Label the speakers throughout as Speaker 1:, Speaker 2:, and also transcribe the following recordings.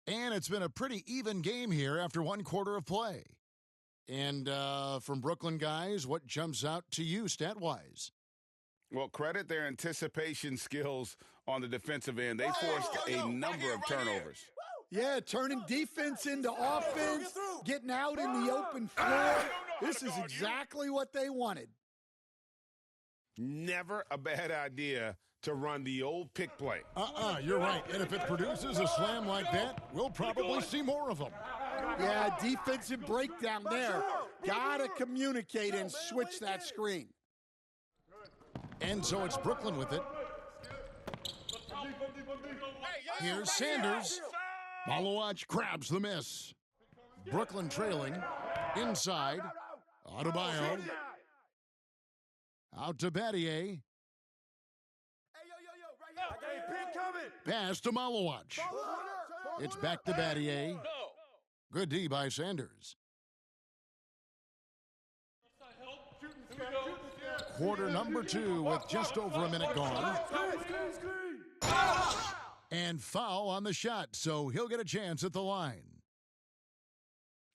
Speaker 1: And it's been a pretty even game here after one quarter of play. And from Brooklyn guys, what jumps out to you stat-wise?
Speaker 2: Well, credit their anticipation skills on the defensive end. They forced a number of turnovers.
Speaker 3: Yeah, turning defense into offense, getting out in the open floor. This is exactly what they wanted.
Speaker 2: Never a bad idea to run the old pick play.
Speaker 1: You're right. And if it produces a slam like that, we'll probably see more of them.
Speaker 3: Yeah, defensive breakdown there. Gotta communicate and switch that screen.
Speaker 1: And so it's Brooklyn with it. Here's Sanders. Malowacz grabs the miss. Brooklyn trailing. Inside. Adebayo. Out to Battier. Pass to Malowacz. It's back to Battier. Good D by Sanders. Quarter number 2 with just over a minute gone. And foul on the shot, so he'll get a chance at the line.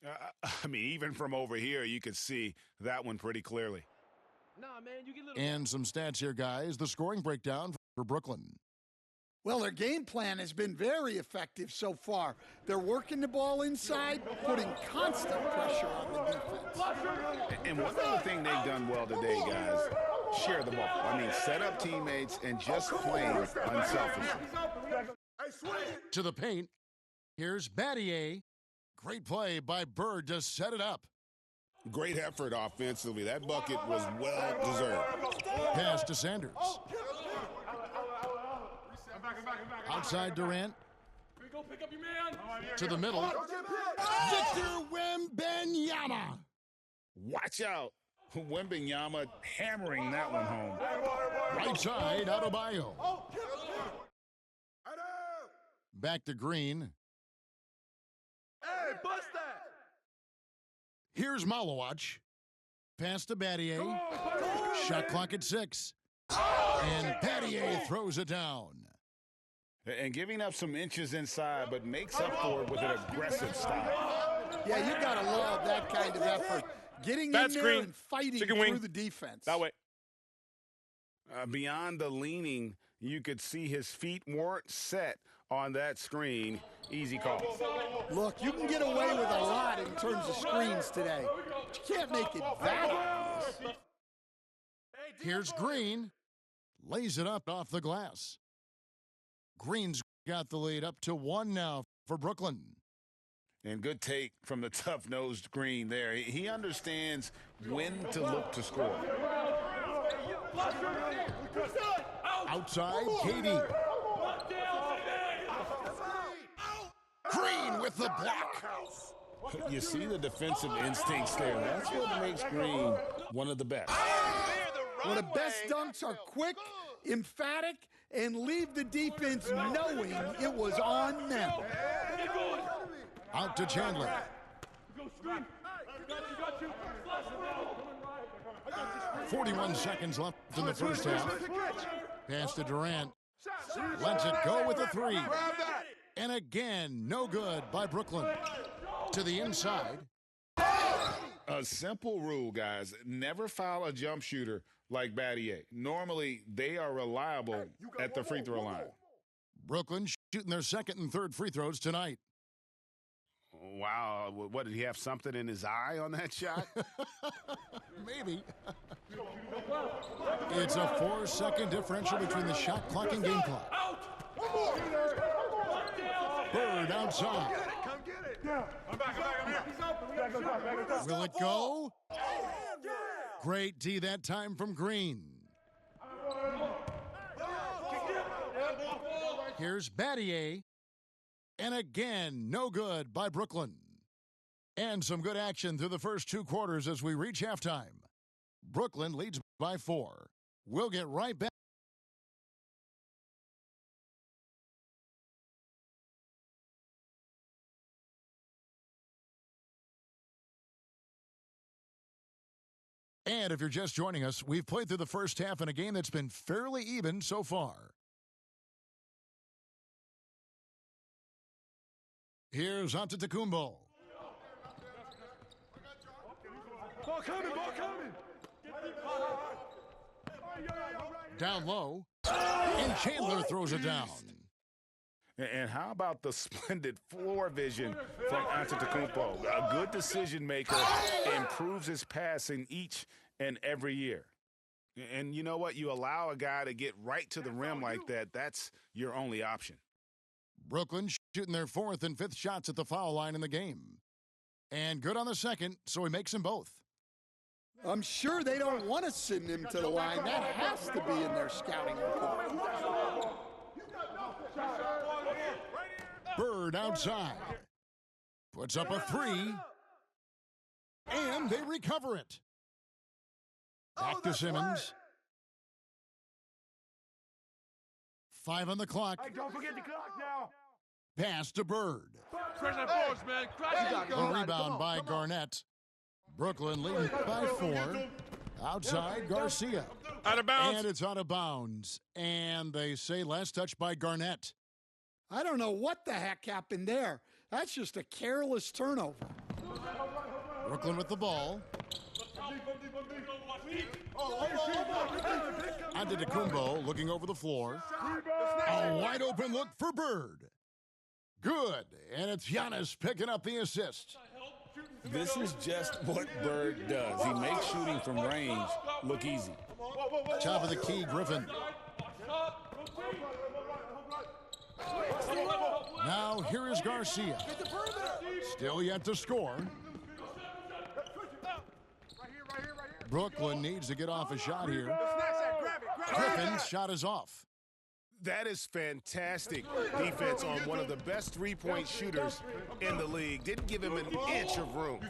Speaker 2: I mean, even from over here, you could see that one pretty clearly.
Speaker 1: And some stats here, guys. The scoring breakdown for Brooklyn.
Speaker 3: Well, their game plan has been very effective so far. They're working the ball inside, putting constant pressure on the defense.
Speaker 2: And one other thing they've done well today, guys, share the ball. I mean, set up teammates and just play unselfishly.
Speaker 1: To the paint. Here's Battier. Great play by Bird to set it up.
Speaker 2: Great effort offensively. That bucket was well deserved.
Speaker 1: Pass to Sanders. Outside Durant. To the middle. Victor Wembanyama.
Speaker 2: Watch out. Wembanyama hammering that one home.
Speaker 1: Right side, Adebayo. Back to Green.
Speaker 4: Hey, bust that!
Speaker 1: Here's Malowacz. Pass to Battier. Shot clock at 6. And Battier throws it down.
Speaker 2: And giving up some inches inside, but makes up for it with an aggressive style.
Speaker 3: Yeah, you got to love that kind of effort. Getting in there and fighting through the defense.
Speaker 2: That way. Beyond the leaning, you could see his feet weren't set on that screen. Easy call.
Speaker 3: Look, you can get away with a lot in terms of screens today. But you can't make it that obvious.
Speaker 1: Here's Green. Lays it up off the glass. Green's got the lead up to 1 now for Brooklyn.
Speaker 2: And good take from the tough-nosed Green there. He understands when to look to score.
Speaker 1: Outside, Katie. Green with the block.
Speaker 2: You see the defensive instincts there. That's what makes Green one of the best.
Speaker 3: Well, the best dunks are quick, emphatic, and leave the defense knowing it was on them.
Speaker 1: Out to Chandler. 41 seconds left in the first half. Pass to Durant. Lets it go with a 3. And again, no good by Brooklyn. To the inside.
Speaker 2: A simple rule, guys. Never foul a jump shooter like Battier. Normally, they are reliable at the free throw line.
Speaker 1: Brooklyn shooting their second and third free throws tonight.
Speaker 2: Wow. What, did he have something in his eye on that shot?
Speaker 1: Maybe. It's a 4-second differential between the shot clock and game clock. Bird outside.
Speaker 4: Come get it! I'm back, I'm here.
Speaker 1: Will it go? Great D that time from Green. Here's Battier. And again, no good by Brooklyn. And some good action through the first 2 quarters as we reach halftime. Brooklyn leads by 4. We'll get right back. And if you're just joining us, we've played through the first half in a game that's been fairly even so far. Here's Antetokounmpo.
Speaker 4: Ball coming, ball coming.
Speaker 1: Down low. And Chandler throws it down.
Speaker 2: And how about the splendid floor vision from Antetokounmpo? A good decision maker, improves his passing each and every year. And you know what? You allow a guy to get right to the rim like that, that's your only option.
Speaker 1: Brooklyn shooting their fourth and fifth shots at the foul line in the game. And good on the second, so he makes them both.
Speaker 3: I'm sure they don't want to send him to the line. That has to be in their scouting report.
Speaker 1: Bird outside. Puts up a three. And they recover it. Back to Simmons. 5 on the clock.
Speaker 4: Hey, don't forget the clock now.
Speaker 1: Pass to Bird.
Speaker 4: Crash that force, man. Crash it.
Speaker 1: The rebound by Garnett. Brooklyn leading by 4. Outside, Garcia.
Speaker 4: Out of bounds.
Speaker 1: And it's out of bounds. And they say last touch by Garnett.
Speaker 3: I don't know what the heck happened there. That's just a careless turnover.
Speaker 1: Brooklyn with the ball. Antetokounmpo looking over the floor. A wide open look for Bird. Good. And it's Giannis picking up the assist.
Speaker 2: This is just what Bird does. He makes shooting from range look easy.
Speaker 1: Top of the key, Griffin. Now here is Garcia. Still yet to score. Brooklyn needs to get off a shot here. Griffin's shot is off.
Speaker 2: That is fantastic defense on one of the best three-point shooters in the league. Didn't give him an inch of room.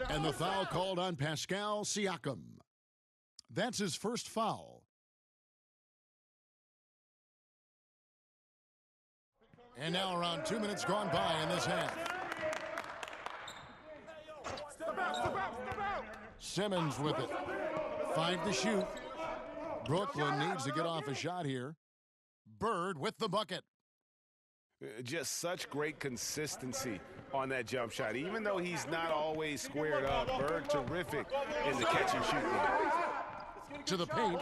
Speaker 1: And the foul called on Pascal Siakam. That's his first foul. And now around 2 minutes gone by in this half. Simmons with it. 5 to shoot. Brooklyn needs to get off a shot here. Bird with the bucket.
Speaker 2: Just such great consistency on that jump shot. Even though he's not always squared up, Bird terrific in the catch and shoot game.
Speaker 1: To the paint.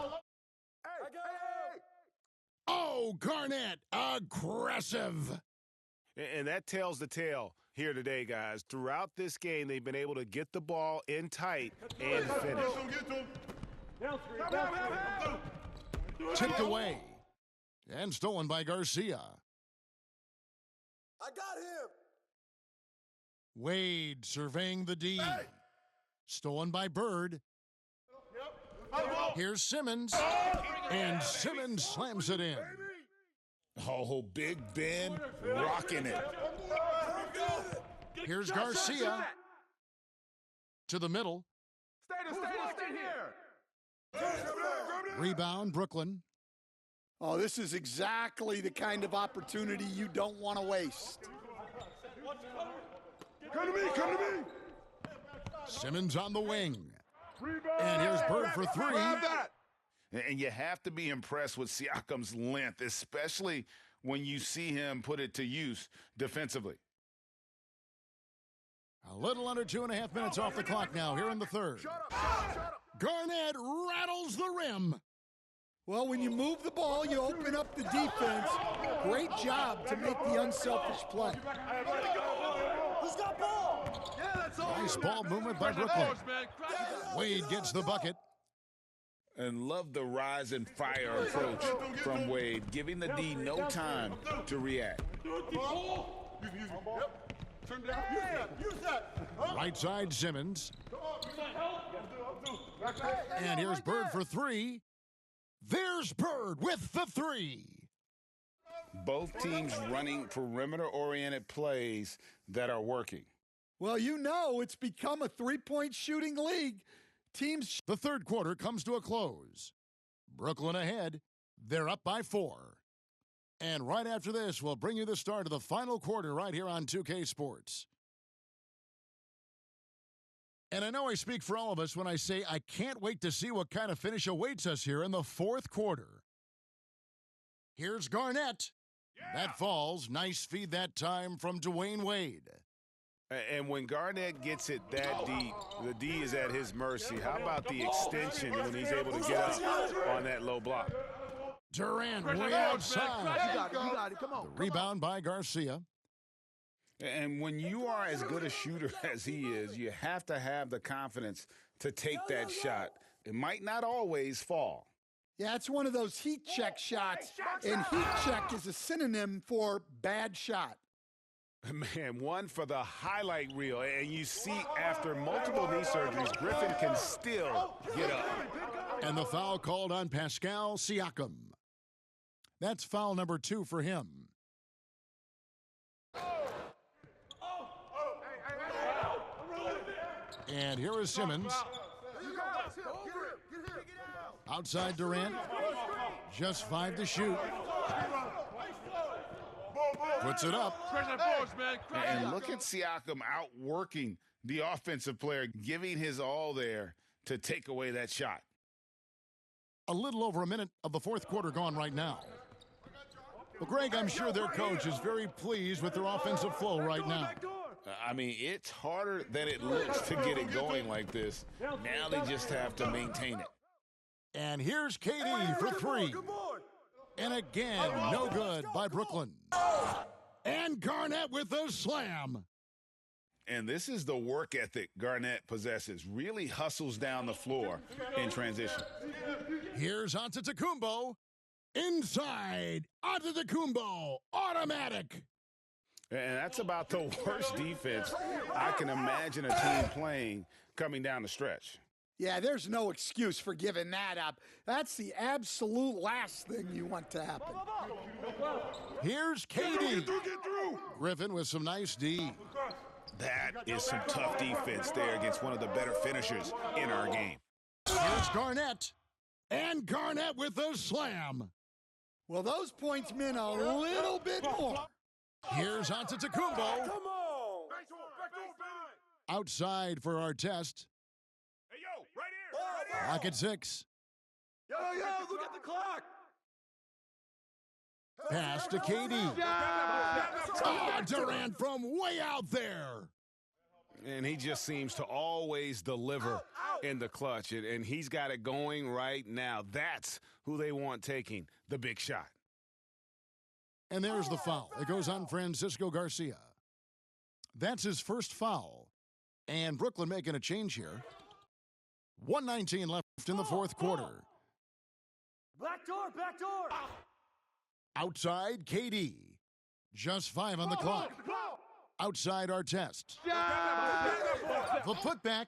Speaker 1: Oh, Garnett, aggressive.
Speaker 2: And that tells the tale here today, guys. Throughout this game, they've been able to get the ball in tight and finish.
Speaker 1: Tipped away. And stolen by Garcia.
Speaker 5: I got him.
Speaker 1: Wade surveying the D. Stolen by Bird. Here's Simmons. And Simmons slams it in.
Speaker 2: Oh, Big Ben rocking it.
Speaker 1: Here's Garcia. To the middle.
Speaker 4: Stay here.
Speaker 1: Rebound, Brooklyn.
Speaker 3: Oh, this is exactly the kind of opportunity you don't want to waste.
Speaker 4: Come to me, come to me.
Speaker 1: Simmons on the wing. And here's Bird for 3.
Speaker 2: And you have to be impressed with Siakam's length, especially when you see him put it to use defensively.
Speaker 1: A little under 2.5 minutes off the clock now here in the third. Garnett rattles the rim.
Speaker 3: Well, when you move the ball, you open up the defense. Great job to make the unselfish play.
Speaker 5: Who's got ball? Yeah, that's all.
Speaker 1: Nice ball movement by Brooklyn. Wade gets the bucket.
Speaker 2: And love the rise and fire approach from Wade, giving the D no time to react.
Speaker 1: Right side, Simmons. And here's Bird for 3. There's Bird with the 3.
Speaker 2: Both teams running perimeter-oriented plays that are working.
Speaker 3: Well, you know it's become a three-point shooting league. Teams.
Speaker 1: The third quarter comes to a close. Brooklyn ahead. They're up by 4. And right after this, we'll bring you the start of the final quarter right here on 2K Sports. And I know I speak for all of us when I say I can't wait to see what kind of finish awaits us here in the fourth quarter. Here's Garnett. That falls. Nice feed that time from Dwayne Wade.
Speaker 2: And when Garnett gets it that deep, the D is at his mercy. How about the extension when he's able to get up on that low block?
Speaker 1: Durant way outside.
Speaker 5: You got it. Come on.
Speaker 1: The rebound by Garcia.
Speaker 2: And when you are as good a shooter as he is, you have to have the confidence to take that shot. It might not always fall.
Speaker 3: Yeah, it's one of those heat check shots, and heat check is a synonym for bad shot.
Speaker 2: Man, one for the highlight reel. And you see after multiple knee surgeries, Griffin can still get up.
Speaker 1: And the foul called on Pascal Siakam. That's foul number 2 for him. And here is Simmons. Outside Durant. Just 5 to shoot. Puts it up.
Speaker 2: And look at Siakam outworking the offensive player, giving his all there to take away that shot.
Speaker 1: A little over a minute of the fourth quarter gone right now. Well, Greg, I'm sure their coach is very pleased with their offensive flow right now.
Speaker 2: I mean, it's harder than it looks to get it going like this. Now they just have to maintain it.
Speaker 1: And here's KD for 3. And again, no good by Brooklyn. And Garnett with a slam.
Speaker 2: And this is the work ethic Garnett possesses. Really hustles down the floor in transition.
Speaker 1: Here's Antetokounmpo. Inside. Antetokounmpo. Automatic.
Speaker 2: And that's about the worst defense I can imagine a team playing coming down the stretch.
Speaker 3: Yeah, there's no excuse for giving that up. That's the absolute last thing you want to happen.
Speaker 1: Here's KD. Griffin with some nice D.
Speaker 2: That is some tough defense there against one of the better finishers in our game.
Speaker 1: Here's Garnett. And Garnett with a slam.
Speaker 3: Well, those points mean a little bit more.
Speaker 1: Here's Antetokounmpo.
Speaker 5: Come on.
Speaker 1: Outside for our test.
Speaker 4: Hey, yo, right here.
Speaker 1: Clock at 6.
Speaker 5: Yo, look at the clock.
Speaker 1: Pass to KD. Oh, Durant from way out there.
Speaker 2: And he just seems to always deliver in the clutch. And he's got it going right now. That's who they want taking the big shot.
Speaker 1: And there's the foul. It goes on Francisco Garcia. That's his first foul. And Brooklyn making a change here. 1:19 left in the fourth quarter.
Speaker 5: Back door.
Speaker 1: Outside, KD. Just 5 on the clock. Outside Artest. The putback.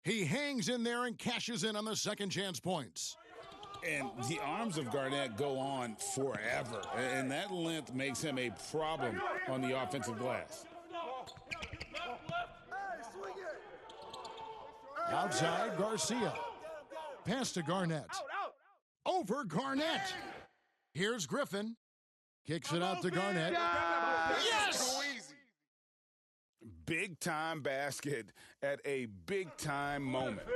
Speaker 1: He hangs in there and cashes in on the second chance points.
Speaker 2: And the arms of Garnett go on forever. And that length makes him a problem on the offensive glass.
Speaker 1: Outside, Garcia. Pass to Garnett. Over Garnett. Here's Griffin. Kicks it out to Garnett. Yes!
Speaker 2: Big-time basket at a big-time moment.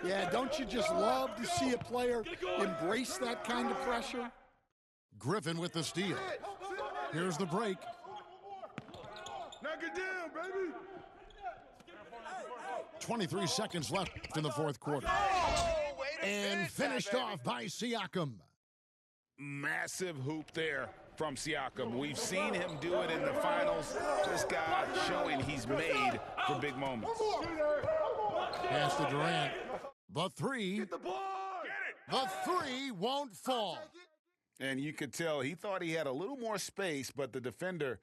Speaker 3: Yeah, don't you just love to see a player embrace that kind of pressure?
Speaker 1: Griffin with the steal. Here's the break.
Speaker 4: Knock it down, baby.
Speaker 1: 23 seconds left in the fourth quarter. And finished off by Siakam.
Speaker 2: Massive hoop there from Siakam. We've seen him do it in the finals. This guy showing he's made for big moments.
Speaker 1: Pass to Durant. The 3.
Speaker 5: Get the ball.
Speaker 1: The 3 won't fall.
Speaker 2: And you could tell he thought he had a little more space, but the defender